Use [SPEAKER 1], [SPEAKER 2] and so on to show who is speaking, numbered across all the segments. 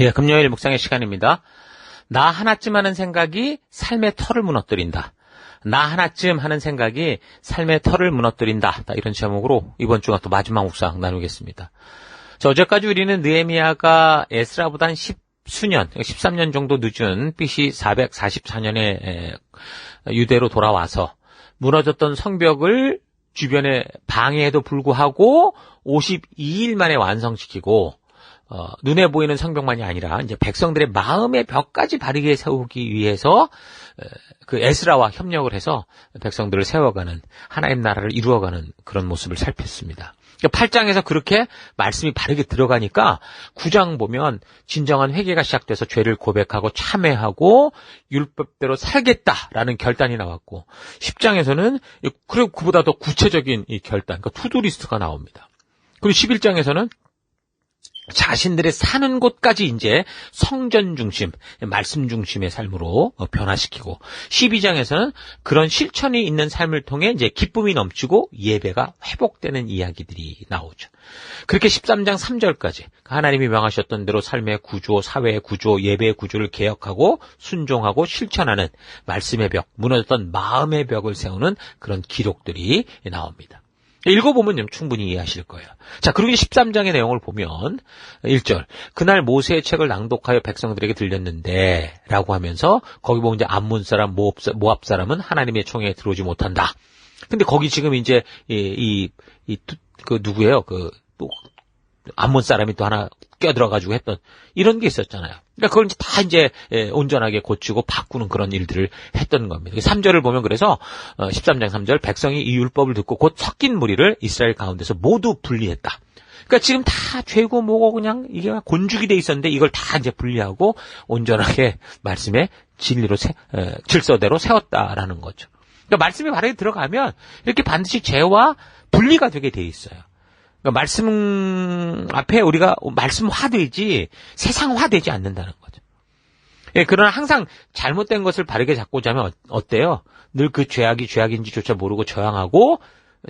[SPEAKER 1] 예, 금요일 묵상의 시간입니다. 나 하나쯤 하는 생각이 삶의 털을 무너뜨린다. 나 하나쯤 하는 생각이 삶의 털을 무너뜨린다. 이런 제목으로 이번 주가 또 마지막 묵상 나누겠습니다. 어제까지 우리는 느헤미야가 에스라보다 한 13년 정도 늦은 BC 444년에 유대로 돌아와서 무너졌던 성벽을 주변에 방해에도 불구하고 52일 만에 완성시키고 눈에 보이는 성벽만이 아니라 이제 백성들의 마음의 벽까지 바르게 세우기 위해서 그 에스라와 협력을 해서 백성들을 세워가는 하나님 나라를 이루어가는 그런 모습을 살폈습니다. 8장에서 그렇게 말씀이 바르게 들어가니까 9장 보면 진정한 회개가 시작돼서 죄를 고백하고 참회하고 율법대로 살겠다라는 결단이 나왔고 10장에서는 그리고 그보다 더 구체적인 이 결단, 그러니까 투두리스트가 나옵니다. 그리고 11장에서는 자신들의 사는 곳까지 이제 성전 중심, 말씀 중심의 삶으로 변화시키고 12장에서는 그런 실천이 있는 삶을 통해 이제 기쁨이 넘치고 예배가 회복되는 이야기들이 나오죠. 그렇게 13장 3절까지 하나님이 명하셨던 대로 삶의 구조, 사회의 구조, 예배의 구조를 개혁하고 순종하고 실천하는 말씀의 벽, 무너졌던 마음의 벽을 세우는 그런 기록들이 나옵니다. 읽어보면 충분히 이해하실 거예요. 자, 그리고 13장의 내용을 보면 1절 그날 모세의 책을 낭독하여 백성들에게 들렸는데 라고 하면서 거기 보면 이제 암몬 사람, 모압 사람은 하나님의 총에 들어오지 못한다. 근데 거기 지금 이제 그 누구예요? 또 암몬 사람이 또 하나 껴들어가지고 했던 이런 게 있었잖아요. 그러니까 그걸 이제 다 이제 온전하게 고치고 바꾸는 그런 일들을 했던 겁니다. 3절을 보면 그래서 13장 3절 백성이 이 율법을 듣고 곧 섞인 무리를 이스라엘 가운데서 모두 분리했다. 그러니까 지금 다 죄고 뭐고 그냥 이게 곤죽이 돼 있었는데 이걸 다 이제 분리하고 온전하게 말씀의 진리로 질서대로 세웠다라는 거죠. 그러니까 말씀이 바르게 들어가면 이렇게 반드시 죄와 분리가 되게 돼 있어요. 그러니까 말씀 앞에 우리가 말씀화되지 세상화되지 않는다는 거죠. 예, 그러나 항상 잘못된 것을 바르게 잡고자 하면 어때요? 늘 그 죄악이 죄악인지조차 모르고 저항하고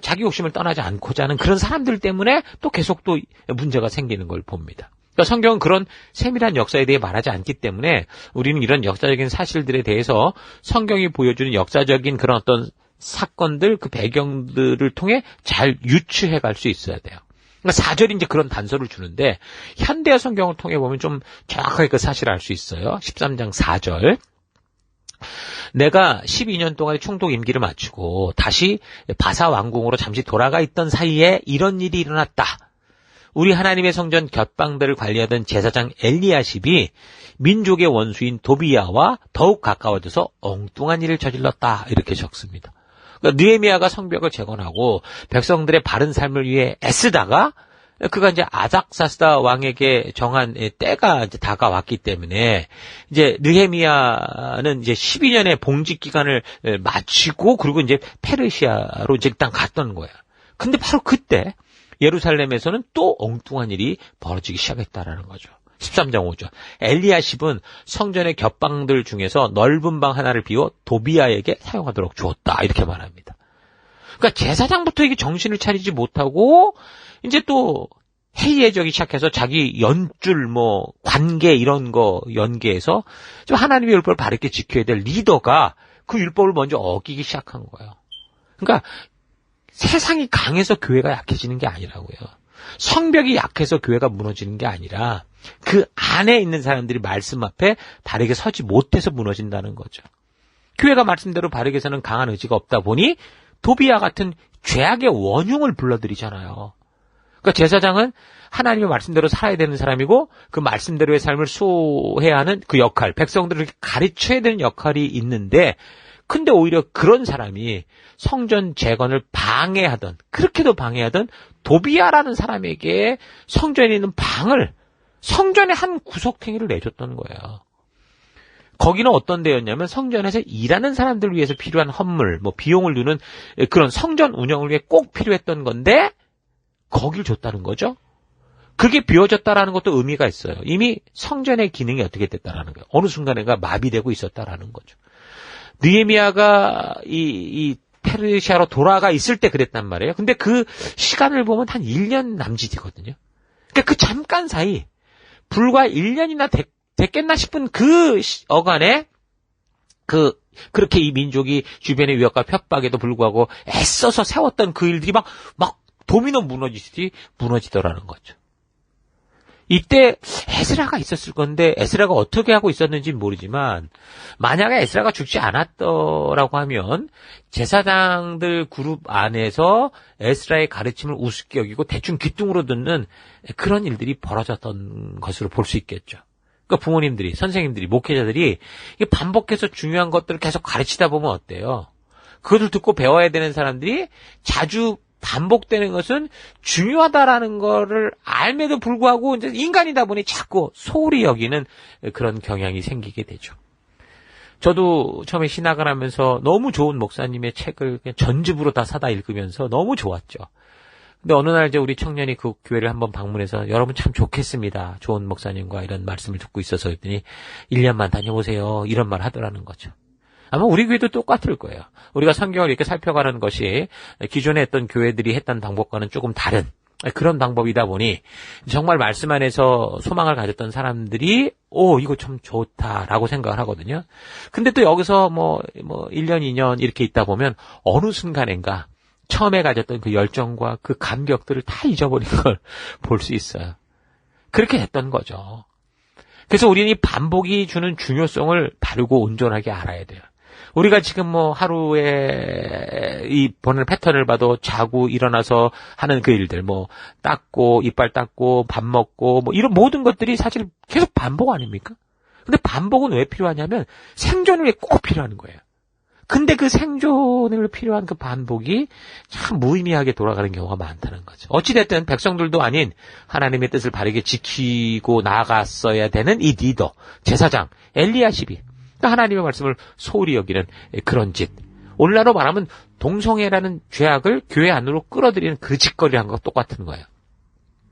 [SPEAKER 1] 자기 욕심을 떠나지 않고자 하는 그런 사람들 때문에 또 계속 또 문제가 생기는 걸 봅니다. 그러니까 성경은 그런 세밀한 역사에 대해 말하지 않기 때문에 우리는 이런 역사적인 사실들에 대해서 성경이 보여주는 역사적인 그런 어떤 사건들, 그 배경들을 통해 잘 유추해 갈 수 있어야 돼요. 그러니까 4절이 이제 그런 단서를 주는데, 현대의 성경을 통해 보면 좀 정확하게 그 사실을 알 수 있어요. 13장 4절. 내가 12년 동안의 총독 임기를 마치고 다시 바사 왕궁으로 잠시 돌아가 있던 사이에 이런 일이 일어났다. 우리 하나님의 성전 곁방들을 관리하던 제사장 엘리야십이 민족의 원수인 도비야와 더욱 가까워져서 엉뚱한 일을 저질렀다. 이렇게 적습니다. 그러니까 느헤미야가 성벽을 재건하고 백성들의 바른 삶을 위해 애쓰다가 그가 이제 아닥사스다 왕에게 정한 때가 이제 다가왔기 때문에 이제 느헤미야는 이제 12년의 봉직 기간을 마치고 그리고 이제 페르시아로 이제 일단 갔던 거야. 근데 바로 그때 예루살렘에서는 또 엉뚱한 일이 벌어지기 시작했다라는 거죠. 13장 5절. 엘리야십은 성전의 곁방들 중에서 넓은 방 하나를 비워 도비야에게 사용하도록 주었다. 이렇게 말합니다. 그러니까 제사장부터 이게 정신을 차리지 못하고 이제 또 해이해지기 시작해서 자기 연줄 관계 이런 거 연계해서 좀 하나님의 율법을 바르게 지켜야 될 리더가 그 율법을 먼저 어기기 시작한 거예요. 그러니까 세상이 강해서 교회가 약해지는 게 아니라고요. 성벽이 약해서 교회가 무너지는 게 아니라 그 안에 있는 사람들이 말씀 앞에 바르게 서지 못해서 무너진다는 거죠. 교회가 말씀대로 바르게 서는 강한 의지가 없다 보니 도비야 같은 죄악의 원흉을 불러들이잖아요. 그러니까 제사장은 하나님의 말씀대로 살아야 되는 사람이고 그 말씀대로의 삶을 수호해야 하는 그 역할, 백성들을 가르쳐야 되는 역할이 있는데 근데 오히려 그런 사람이 성전 재건을 방해하던, 그렇게도 방해하던 도비야라는 사람에게 성전에 있는 방을 성전의 한 구석탱이를 내줬던 거예요. 거기는 어떤 데였냐면 성전에서 일하는 사람들을 위해서 필요한 헌물, 비용을 주는 그런 성전 운영을 위해 꼭 필요했던 건데 거길 줬다는 거죠. 그게 비워졌다라는 것도 의미가 있어요. 이미 성전의 기능이 어떻게 됐다라는 거예요. 어느 순간에가 마비되고 있었다라는 거죠. 느헤미야가 이 페르시아로 돌아가 있을 때 그랬단 말이에요. 근데 그 시간을 보면 한 1년 남짓이거든요. 그러니까 그 잠깐 사이 불과 1년이나 됐겠나 싶은 그 어간에 그렇게 이 민족이 주변의 위협과 협박에도 불구하고 애써서 세웠던 그 일들이 막 도미노 무너지듯이 무너지더라는 거죠. 이때 에스라가 있었을 건데 에스라가 어떻게 하고 있었는지 모르지만 만약에 에스라가 죽지 않았더라고 하면 제사장들 그룹 안에서 에스라의 가르침을 우습게 여기고 대충 귀뚱으로 듣는 그런 일들이 벌어졌던 것으로 볼 수 있겠죠. 그러니까 부모님들이, 선생님들이, 목회자들이 반복해서 중요한 것들을 계속 가르치다 보면 어때요? 그것을 듣고 배워야 되는 사람들이 자주 반복되는 것은 중요하다라는 거를 알매도 불구하고 이제 인간이다 보니 자꾸 소홀히 여기는 그런 경향이 생기게 되죠. 저도 처음에 신학을 하면서 너무 좋은 목사님의 책을 그냥 전집으로 다 사다 읽으면서 너무 좋았죠. 근데 어느 날 이제 우리 청년이 그 교회를 한번 방문해서 여러분 참 좋겠습니다. 좋은 목사님과 이런 말씀을 듣고 있어서 했더니 1년만 다녀보세요. 이런 말 하더라는 거죠. 아마 우리 교회도 똑같을 거예요. 우리가 성경을 이렇게 살펴가는 것이 기존에 했던 교회들이 했던 방법과는 조금 다른 그런 방법이다 보니 정말 말씀 안에서 소망을 가졌던 사람들이 이거 참 좋다라고 생각을 하거든요. 근데 또 여기서 1년, 2년 이렇게 있다 보면 어느 순간인가 처음에 가졌던 그 열정과 그 감격들을 다 잊어버린 걸 볼 수 있어요. 그렇게 됐던 거죠. 그래서 우리는 이 반복이 주는 중요성을 바르고 온전하게 알아야 돼요. 우리가 지금 하루에 이 보는 패턴을 봐도 자고 일어나서 하는 그 일들, 닦고, 이빨 닦고, 밥 먹고, 이런 모든 것들이 사실 계속 반복 아닙니까? 근데 반복은 왜 필요하냐면 생존을 위해 꼭 필요한 거예요. 근데 그 생존을 필요한 그 반복이 참 무의미하게 돌아가는 경우가 많다는 거죠. 어찌됐든 백성들도 아닌 하나님의 뜻을 바르게 지키고 나아갔어야 되는 이 리더, 제사장, 엘리야십이 하나님의 말씀을 소홀히 여기는 그런 짓. 오늘날로 말하면 동성애라는 죄악을 교회 안으로 끌어들이는 그 짓거리한 것 똑같은 거예요.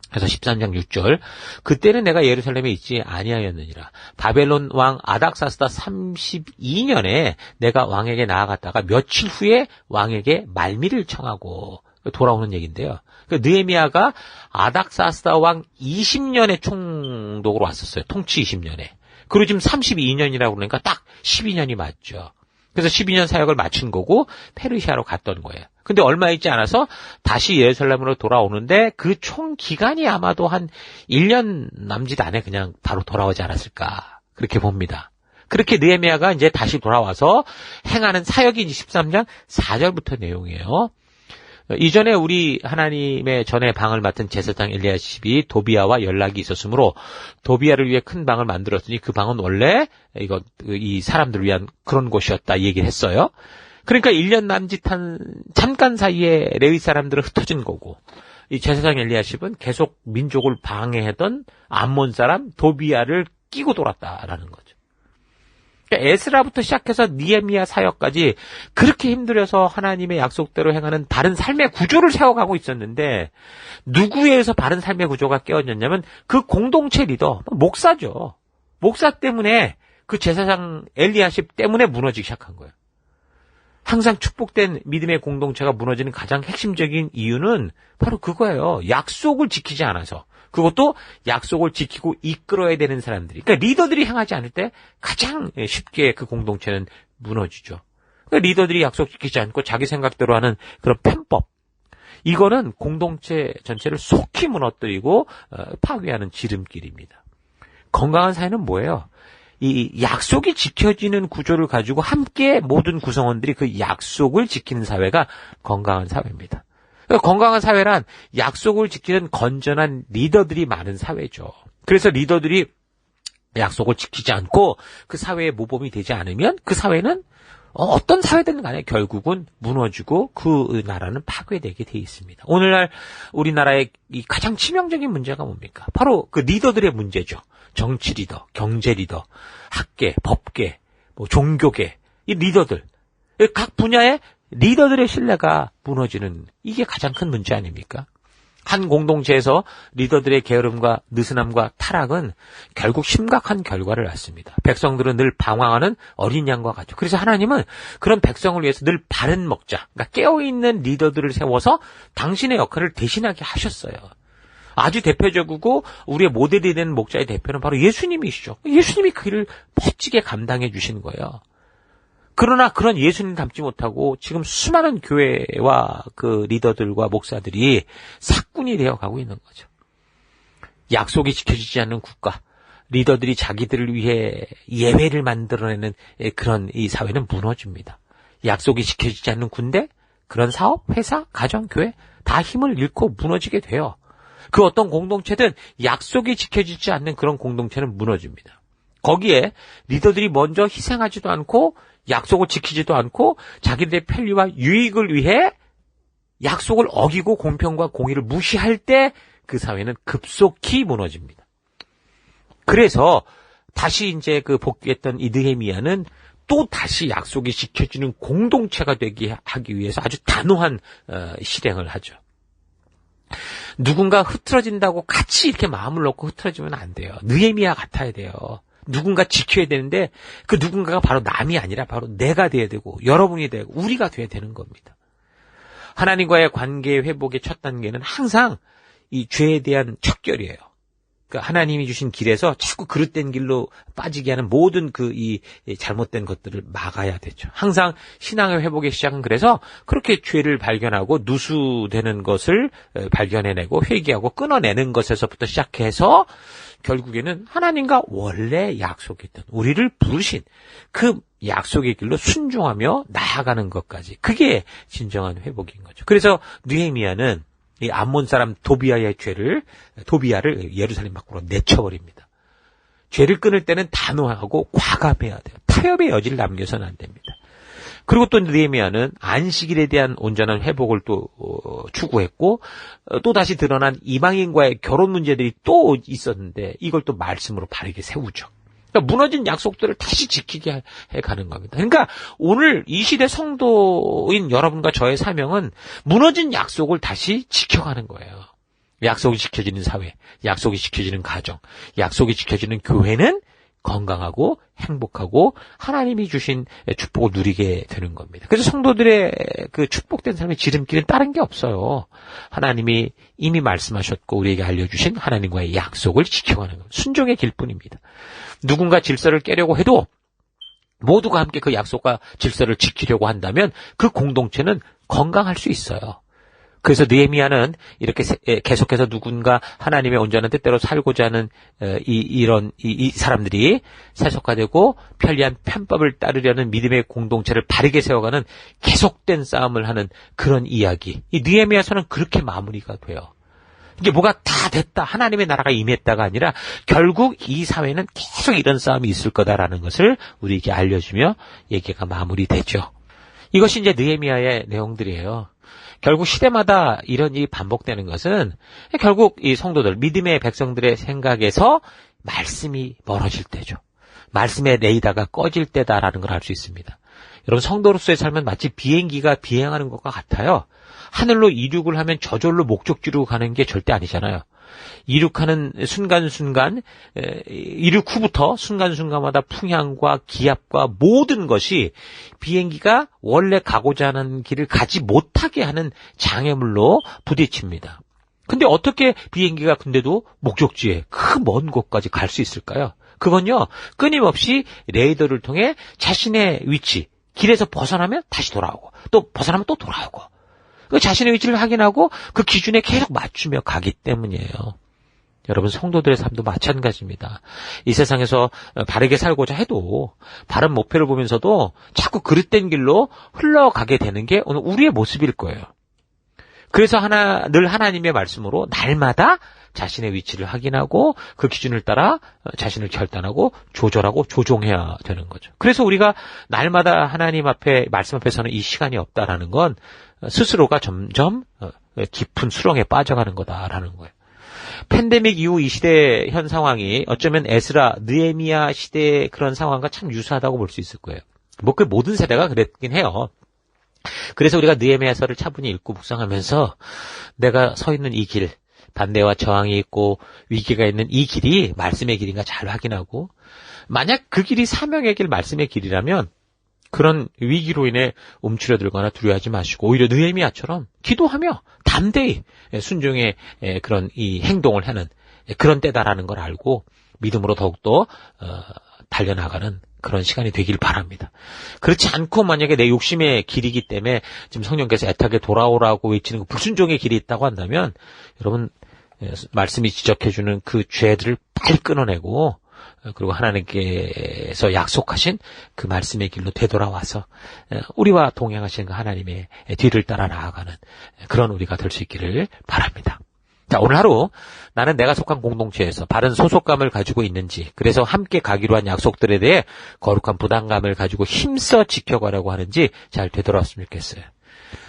[SPEAKER 1] 그래서 13장 6절 그때는 내가 예루살렘에 있지 아니하였느니라. 바벨론 왕 아닥사스다 32년에 내가 왕에게 나아갔다가 며칠 후에 왕에게 말미를 청하고 돌아오는 얘기인데요. 느헤미야가 아닥사스다 왕 20년의 총독으로 왔었어요. 통치 20년에. 그리고 지금 32년이라고 그러니까 딱 12년이 맞죠. 그래서 12년 사역을 마친 거고 페르시아로 갔던 거예요. 근데 얼마 있지 않아서 다시 예루살렘으로 돌아오는데 그 총 기간이 아마도 한 1년 남짓 안에 그냥 바로 돌아오지 않았을까 그렇게 봅니다. 그렇게 느헤미야가 이제 다시 돌아와서 행하는 사역이 13장 4절부터 내용이에요. 이전에 우리 하나님의 전에 방을 맡은 제사장 엘리야십이 도비야와 연락이 있었으므로 도비야를 위해 큰 방을 만들었으니 그 방은 원래 이 사람들을 위한 그런 곳이었다 얘기를 했어요. 그러니까 1년 남짓한 잠깐 사이에 레위 사람들은 흩어진 거고 이 제사장 엘리야십은 계속 민족을 방해하던 암몬 사람 도비야를 끼고 돌았다라는 거죠. 에스라부터 시작해서 느헤미야 사역까지 그렇게 힘들어서 하나님의 약속대로 행하는 바른 삶의 구조를 세워가고 있었는데 누구에 의해서 바른 삶의 구조가 깨어졌냐면 그 공동체 리더, 목사죠. 목사 때문에 그 제사장 엘리야십 때문에 무너지기 시작한 거예요. 항상 축복된 믿음의 공동체가 무너지는 가장 핵심적인 이유는 바로 그거예요. 약속을 지키지 않아서. 그것도 약속을 지키고 이끌어야 되는 사람들이. 그러니까 리더들이 행하지 않을 때 가장 쉽게 그 공동체는 무너지죠. 그러니까 리더들이 약속 지키지 않고 자기 생각대로 하는 그런 편법. 이거는 공동체 전체를 속히 무너뜨리고 파괴하는 지름길입니다. 건강한 사회는 뭐예요? 이 약속이 지켜지는 구조를 가지고 함께 모든 구성원들이 그 약속을 지키는 사회가 건강한 사회입니다. 건강한 사회란 약속을 지키는 건전한 리더들이 많은 사회죠. 그래서 리더들이 약속을 지키지 않고 그 사회의 모범이 되지 않으면 그 사회는 어떤 사회든 간에 결국은 무너지고 그 나라는 파괴되게 돼 있습니다. 오늘날 우리나라의 이 가장 치명적인 문제가 뭡니까? 바로 그 리더들의 문제죠. 정치 리더, 경제 리더, 학계, 법계, 종교계, 이 리더들. 각 분야의 리더들의 신뢰가 무너지는 이게 가장 큰 문제 아닙니까? 한 공동체에서 리더들의 게으름과 느슨함과 타락은 결국 심각한 결과를 낳습니다. 백성들은 늘 방황하는 어린 양과 같죠. 그래서 하나님은 그런 백성을 위해서 늘 바른 목자, 그러니까 깨어있는 리더들을 세워서 당신의 역할을 대신하게 하셨어요. 아주 대표적이고 우리의 모델이 되는 목자의 대표는 바로 예수님이시죠. 예수님이 그 일을 멋지게 감당해 주신 거예요. 그러나 그런 예수님 닮지 못하고 지금 수많은 교회와 그 리더들과 목사들이 사꾼이 되어 가고 있는 거죠. 약속이 지켜지지 않는 국가, 리더들이 자기들을 위해 예외를 만들어내는 그런 이 사회는 무너집니다. 약속이 지켜지지 않는 군대, 그런 사업, 회사, 가정, 교회 다 힘을 잃고 무너지게 돼요. 그 어떤 공동체든 약속이 지켜지지 않는 그런 공동체는 무너집니다. 거기에 리더들이 먼저 희생하지도 않고 약속을 지키지도 않고 자기들의 편리와 유익을 위해 약속을 어기고 공평과 공의를 무시할 때 그 사회는 급속히 무너집니다. 그래서 다시 이제 그 복귀했던 이 느헤미야는 또 다시 약속이 지켜지는 공동체가 되게 하기 위해서 아주 단호한 실행을 하죠. 누군가 흐트러진다고 같이 이렇게 마음을 놓고 흐트러지면 안 돼요. 느헤미야 같아야 돼요. 누군가 지켜야 되는데 그 누군가가 바로 남이 아니라 바로 내가 돼야 되고 여러분이 되고 우리가 돼야 되는 겁니다. 하나님과의 관계 회복의 첫 단계는 항상 이 죄에 대한 척결이에요. 그러니까 하나님이 주신 길에서 자꾸 그릇된 길로 빠지게 하는 모든 그 이 잘못된 것들을 막아야 되죠. 항상 신앙의 회복의 시작은 그래서 그렇게 죄를 발견하고 누수되는 것을 발견해내고 회개하고 끊어내는 것에서부터 시작해서 결국에는 하나님과 원래 약속했던 우리를 부르신 그 약속의 길로 순종하며 나아가는 것까지 그게 진정한 회복인 거죠. 그래서 느헤미야는 이 암몬 사람 도비야를 예루살렘 밖으로 내쳐버립니다. 죄를 끊을 때는 단호하고 과감해야 돼요. 타협의 여지를 남겨서는 안 됩니다. 그리고 또 느헤미야는 안식일에 대한 온전한 회복을 또 추구했고 또 다시 드러난 이방인과의 결혼 문제들이 또 있었는데 이걸 또 말씀으로 바르게 세우죠. 그러니까 무너진 약속들을 다시 지키게 해가는 겁니다. 그러니까 오늘 이 시대 성도인 여러분과 저의 사명은 무너진 약속을 다시 지켜가는 거예요. 약속이 지켜지는 사회, 약속이 지켜지는 가정, 약속이 지켜지는 교회는 건강하고 행복하고 하나님이 주신 축복을 누리게 되는 겁니다. 그래서 성도들의 그 축복된 삶의 지름길은 다른 게 없어요. 하나님이 이미 말씀하셨고 우리에게 알려주신 하나님과의 약속을 지켜가는 것. 순종의 길뿐입니다. 누군가 질서를 깨려고 해도 모두가 함께 그 약속과 질서를 지키려고 한다면 그 공동체는 건강할 수 있어요. 그래서 느헤미야는 이렇게 계속해서 누군가 하나님의 온전한 뜻대로 살고자 하는 이 사람들이 세속화되고 편리한 편법을 따르려는 믿음의 공동체를 바르게 세워가는 계속된 싸움을 하는 그런 이야기. 이 느헤미야서는 그렇게 마무리가 돼요. 이게 뭐가 다 됐다, 하나님의 나라가 임했다가 아니라 결국 이 사회는 계속 이런 싸움이 있을 거다라는 것을 우리에게 알려주며 얘기가 마무리되죠. 이것이 이제 느헤미야의 내용들이에요. 결국 시대마다 이런 일이 반복되는 것은 결국 이 성도들, 믿음의 백성들의 생각에서 말씀이 멀어질 때죠. 말씀의 레이더가 꺼질 때다라는 걸 알 수 있습니다. 여러분, 성도로서의 삶은 마치 비행기가 비행하는 것과 같아요. 하늘로 이륙을 하면 저절로 목적지로 가는 게 절대 아니잖아요. 이륙하는 순간순간, 이륙 후부터 순간순간마다 풍향과 기압과 모든 것이 비행기가 원래 가고자 하는 길을 가지 못하게 하는 장애물로 부딪힙니다. 근데 어떻게 비행기가 근데도 목적지에 그 먼 곳까지 갈 수 있을까요? 그건요, 끊임없이 레이더를 통해 자신의 위치, 길에서 벗어나면 다시 돌아오고, 또 벗어나면 또 돌아오고, 그 자신의 위치를 확인하고 그 기준에 계속 맞추며 가기 때문이에요. 여러분, 성도들의 삶도 마찬가지입니다. 이 세상에서 바르게 살고자 해도 바른 목표를 보면서도 자꾸 그릇된 길로 흘러가게 되는 게 오늘 우리의 모습일 거예요. 그래서 늘 하나님의 말씀으로 날마다 자신의 위치를 확인하고 그 기준을 따라 자신을 결단하고 조절하고 조종해야 되는 거죠. 그래서 우리가 날마다 하나님 앞에, 말씀 앞에서는 이 시간이 없다라는 건 스스로가 점점 깊은 수렁에 빠져가는 거다라는 거예요. 팬데믹 이후 이 시대 현 상황이 어쩌면 에스라, 느헤미야 시대의 그런 상황과 참 유사하다고 볼 수 있을 거예요. 뭐 그 모든 세대가 그랬긴 해요. 그래서 우리가 느헤미야서를 차분히 읽고 묵상하면서 내가 서 있는 이 길, 반대와 저항이 있고 위기가 있는 이 길이 말씀의 길인가 잘 확인하고, 만약 그 길이 사명의 길, 말씀의 길이라면 그런 위기로 인해 움츠려들거나 두려워하지 마시고 오히려 느헤미야처럼 기도하며 담대히 순종의 그런 이 행동을 하는 그런 때다라는 걸 알고 믿음으로 더욱더 달려나가는 그런 시간이 되길 바랍니다. 그렇지 않고 만약에 내 욕심의 길이기 때문에 지금 성령께서 애타게 돌아오라고 외치는 그 불순종의 길이 있다고 한다면 여러분 말씀이 지적해주는 그 죄들을 빨리 끊어내고 그리고 하나님께서 약속하신 그 말씀의 길로 되돌아와서 우리와 동행하시는 그 하나님의 뒤를 따라 나아가는 그런 우리가 될 수 있기를 바랍니다. 자, 오늘 하루 나는 내가 속한 공동체에서 바른 소속감을 가지고 있는지, 그래서 함께 가기로 한 약속들에 대해 거룩한 부담감을 가지고 힘써 지켜가려고 하는지 잘 되돌아왔으면 좋겠어요.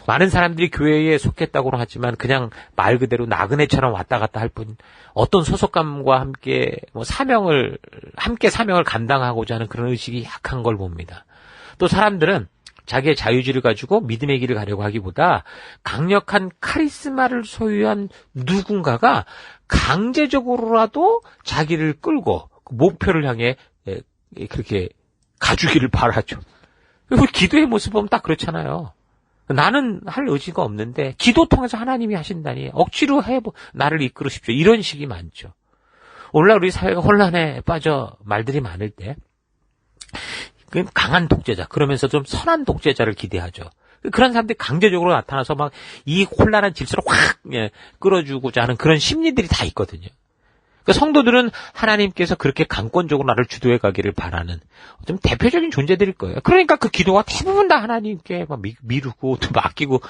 [SPEAKER 1] 많은 사람들이 교회에 속했다고는 하지만 그냥 말 그대로 나그네처럼 왔다 갔다 할 뿐 어떤 소속감과 함께 사명을 감당하고자 하는 그런 의식이 약한 걸 봅니다. 또 사람들은 자기의 자유주의를 가지고 믿음의 길을 가려고 하기보다 강력한 카리스마를 소유한 누군가가 강제적으로라도 자기를 끌고 목표를 향해 그렇게 가주기를 바라죠. 그리고 기도의 모습 보면 딱 그렇잖아요. 나는 할 의지가 없는데 기도 통해서 하나님이 하신다니 억지로 나를 이끌으십시오. 이런 식이 많죠. 오늘날 우리 사회가 혼란에 빠져 말들이 많을 때 강한 독재자, 그러면서 좀 선한 독재자를 기대하죠. 그런 사람들이 강제적으로 나타나서 막 이 혼란한 질서를 확 끌어주고자 하는 그런 심리들이 다 있거든요. 그러니까 성도들은 하나님께서 그렇게 강권적으로 나를 주도해 가기를 바라는 좀 대표적인 존재들일 거예요. 그러니까 그 기도가 대부분 다 하나님께 막 미루고 또 맡기고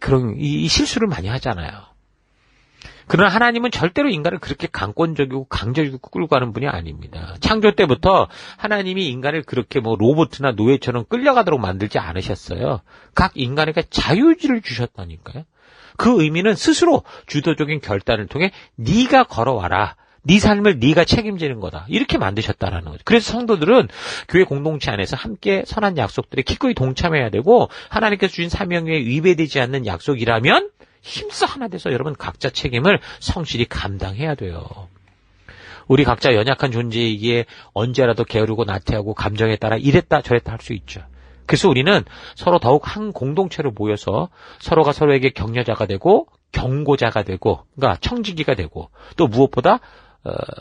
[SPEAKER 1] 그런 이 실수를 많이 하잖아요. 그러나 하나님은 절대로 인간을 그렇게 강권적이고 강제적으로 끌고 가는 분이 아닙니다. 창조 때부터 하나님이 인간을 그렇게 로봇이나 노예처럼 끌려가도록 만들지 않으셨어요. 각 인간에게 자유의지를 주셨다니까요. 그 의미는 스스로 주도적인 결단을 통해 네가 걸어와라. 네 삶을 네가 책임지는 거다. 이렇게 만드셨다라는 거죠. 그래서 성도들은 교회 공동체 안에서 함께 선한 약속들에 기꺼이 동참해야 되고 하나님께서 주신 사명에 위배되지 않는 약속이라면 힘써 하나 돼서 여러분 각자 책임을 성실히 감당해야 돼요. 우리 각자 연약한 존재이기에 언제라도 게으르고 나태하고 감정에 따라 이랬다 저랬다 할 수 있죠. 그래서 우리는 서로 더욱 한 공동체로 모여서 서로가 서로에게 격려자가 되고 경고자가 되고 그러니까 청지기가 되고 또 무엇보다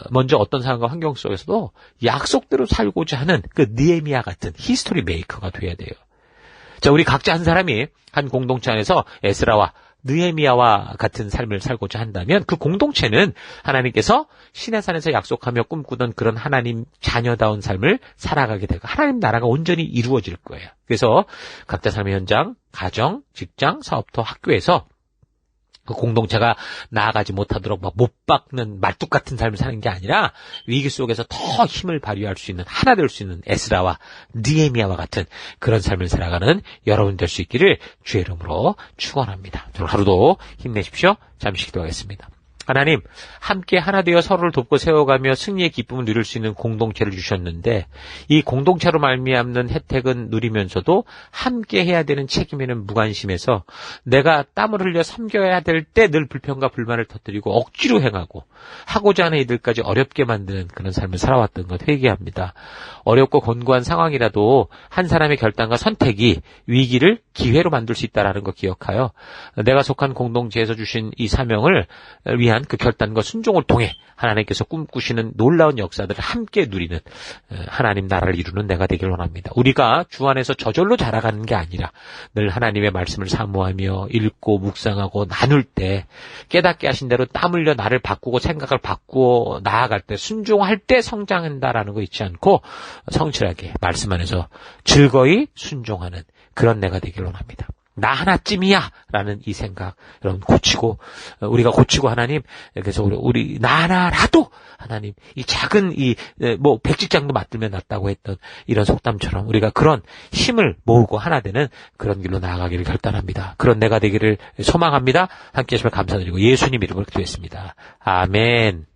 [SPEAKER 1] 먼저 어떤 상황과 환경 속에서도 약속대로 살고자 하는 그 느헤미야 같은 히스토리 메이커가 돼야 돼요. 자, 우리 각자 한 사람이 한 공동체 안에서 에스라와 느헤미야와 같은 삶을 살고자 한다면 그 공동체는 하나님께서 시내산에서 약속하며 꿈꾸던 그런 하나님 자녀다운 삶을 살아가게 되고 하나님 나라가 온전히 이루어질 거예요. 그래서 각자 삶의 현장, 가정, 직장, 사업터, 학교에서 그 공동체가 나아가지 못하도록 막 못 박는 말뚝 같은 삶을 사는 게 아니라 위기 속에서 더 힘을 발휘할 수 있는 하나 될 수 있는 에스라와 느헤미야와 같은 그런 삶을 살아가는 여러분 될 수 있기를 주의 이름으로 축원합니다. 오늘 하루도 힘내십시오. 잠시 기도하겠습니다. 하나님, 함께 하나 되어 서로를 돕고 세워가며 승리의 기쁨을 누릴 수 있는 공동체를 주셨는데 이 공동체로 말미암는 혜택은 누리면서도 함께 해야 되는 책임에는 무관심해서 내가 땀을 흘려 섬겨야 될 때 늘 불평과 불만을 터뜨리고 억지로 행하고 하고자 하는 이들까지 어렵게 만드는 그런 삶을 살아왔던 것 회개합니다. 어렵고 곤고한 상황이라도 한 사람의 결단과 선택이 위기를 기회로 만들 수 있다는 것 기억하여 내가 속한 공동체에서 주신 이 사명을 위한 그 결단과 순종을 통해 하나님께서 꿈꾸시는 놀라운 역사들을 함께 누리는 하나님 나라를 이루는 내가 되길 원합니다. 우리가 주 안에서 저절로 자라가는 게 아니라 늘 하나님의 말씀을 사모하며 읽고 묵상하고 나눌 때 깨닫게 하신 대로 땀 흘려 나를 바꾸고 생각을 바꾸어 나아갈 때 순종할 때 성장한다라는 거 잊지 않고 성실하게 말씀 안에서 즐거이 순종하는 그런 내가 되길 원합니다. 나 하나쯤이야 라는 이 생각 여러분 우리가 고치고 하나님 그래서 우리 나 하나라도 하나님 이 작은 백직장도 맞들면 낫다고 했던 이런 속담처럼 우리가 그런 힘을 모으고 하나 되는 그런 길로 나아가기를 결단합니다. 그런 내가 되기를 소망합니다. 함께 하시면 감사드리고 예수님 이름으로 기도했습니다. 아멘.